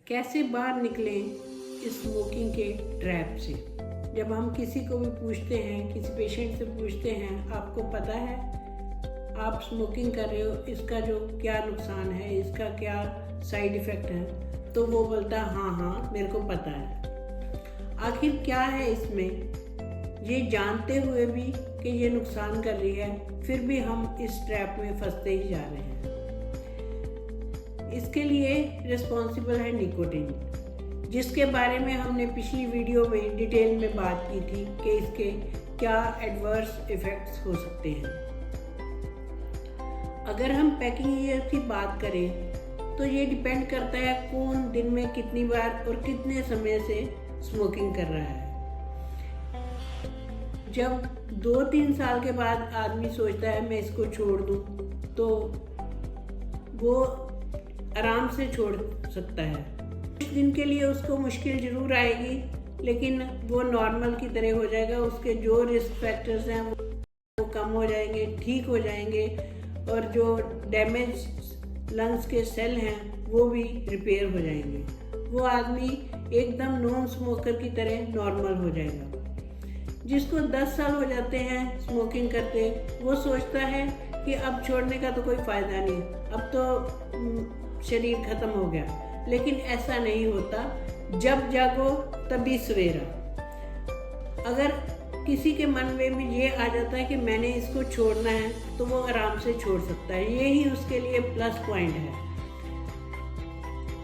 कैसे बाहर निकलें इस स्मोकिंग के ट्रैप से। जब हम किसी को भी पूछते हैं, किसी पेशेंट से पूछते हैं, आपको पता है आप स्मोकिंग कर रहे हो, इसका जो क्या नुकसान है, इसका क्या साइड इफ़ेक्ट है, तो वो बोलता है हाँ मेरे को पता है। आखिर क्या है इसमें, ये जानते हुए भी कि ये नुकसान कर रही है, फिर भी हम इस ट्रैप में फंसते ही जा रहे हैं। इसके लिए रिस्पॉन्सिबल है निकोटीन, जिसके बारे में हमने पिछली वीडियो में डिटेल में बात की थी कि इसके क्या एडवर्स इफ़ेक्ट्स हो सकते हैं। अगर हम पैकिंग ईयर की बात करें तो ये डिपेंड करता है कौन दिन में कितनी बार और कितने समय से स्मोकिंग कर रहा है। जब 2-3 साल के बाद आदमी सोचता है मैं इसको छोड़ दूं, तो वो आराम से छोड़ सकता है। कुछ दिन के लिए उसको मुश्किल ज़रूर आएगी, लेकिन वो नॉर्मल की तरह हो जाएगा। उसके जो रिस्क फैक्टर्स हैं वो कम हो जाएंगे, ठीक हो जाएंगे, और जो डैमेज लंग्स के सेल हैं वो भी रिपेयर हो जाएंगे। वो आदमी एकदम नॉन स्मोकर की तरह नॉर्मल हो जाएगा। जिसको 10 साल हो जाते हैं स्मोकिंग करते, वो सोचता है कि अब छोड़ने का तो कोई फ़ायदा नहीं, अब तो शरीर ख़त्म हो गया। लेकिन ऐसा नहीं होता। जब जागो तभी सवेरा। अगर किसी के मन में ये आ जाता है कि मैंने इसको छोड़ना है, तो वो आराम से छोड़ सकता है। यही उसके लिए प्लस पॉइंट है।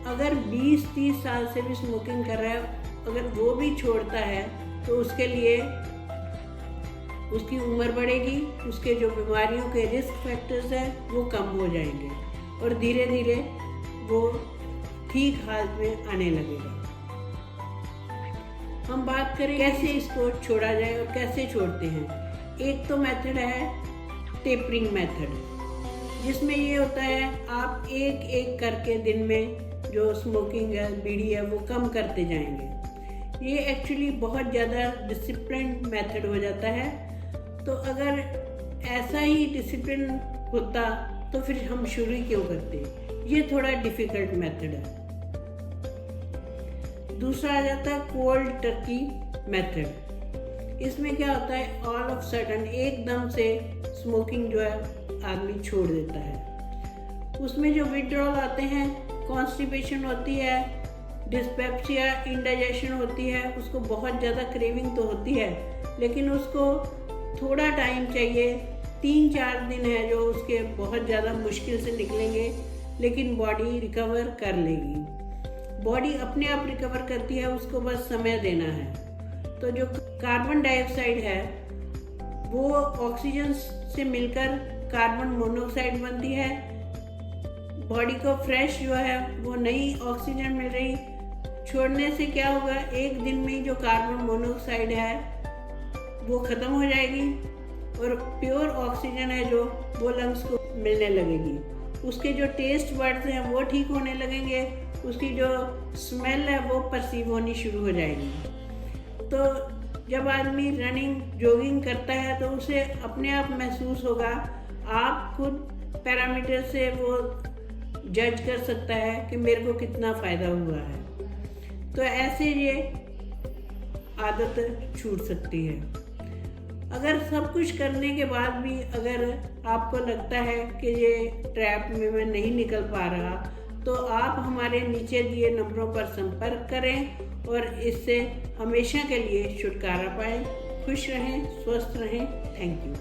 अगर 20-30 साल से भी स्मोकिंग कर रहा है, अगर वो भी छोड़ता है, तो उसके लिए उसकी उम्र बढ़ेगी, उसके जो बीमारियों के रिस्क फैक्टर्स हैं वो कम हो जाएंगे, और धीरे धीरे वो ठीक हालत में आने लगेगा। हम बात करें कैसे इसको छोड़ा जाए और कैसे छोड़ते हैं। एक तो मेथड है टेपरिंग मेथड, जिसमें ये होता है आप एक एक करके दिन में जो स्मोकिंग है, बीड़ी है, वो कम करते जाएंगे। ये एक्चुअली बहुत ज़्यादा डिसिप्लिन मेथड हो जाता है। तो अगर ऐसा ही डिसिप्लिन होता तो फिर हम शुरू ही क्यों करते। ये थोड़ा डिफ़िकल्ट मेथड है। दूसरा आ जाता है कोल्ड टर्की मेथड। इसमें क्या होता है, ऑल ऑफ सडन एकदम से स्मोकिंग जो है आदमी छोड़ देता है। उसमें जो विड्रॉल आते हैं, कॉन्स्टिपेशन होती है, डिस्पेप्सिया, इंडाइजेशन होती है, उसको बहुत ज़्यादा क्रेविंग तो होती है, लेकिन उसको थोड़ा टाइम चाहिए। 3-4 दिन है जो उसके बहुत ज़्यादा मुश्किल से निकलेंगे, लेकिन बॉडी रिकवर कर लेगी। बॉडी अपने आप रिकवर करती है, उसको बस समय देना है। तो जो कार्बन डाइऑक्साइड है वो ऑक्सीजन से मिलकर कार्बन मोनोऑक्साइड बनती है। बॉडी को फ्रेश जो है वो नई ऑक्सीजन मिल रही। छोड़ने से क्या होगा, एक दिन में जो कार्बन मोनोऑक्साइड है वो ख़त्म हो जाएगी, और प्योर ऑक्सीजन है जो वो लंग्स को मिलने लगेगी। उसके जो टेस्ट बड्स हैं वो ठीक होने लगेंगे, उसकी जो स्मेल है वो परसीव होनी शुरू हो जाएगी। तो जब आदमी रनिंग, जॉगिंग करता है तो उसे अपने आप महसूस होगा। आप खुद पैरामीटर से वो जज कर सकता है कि मेरे को कितना फ़ायदा हुआ है। तो ऐसे ये आदत छूट सकती है। अगर सब कुछ करने के बाद भी अगर आपको लगता है कि ये ट्रैप में मैं नहीं निकल पा रहा, तो आप हमारे नीचे दिए नंबरों पर संपर्क करें और इससे हमेशा के लिए छुटकारा पाएं। खुश रहें, स्वस्थ रहें। Thank you.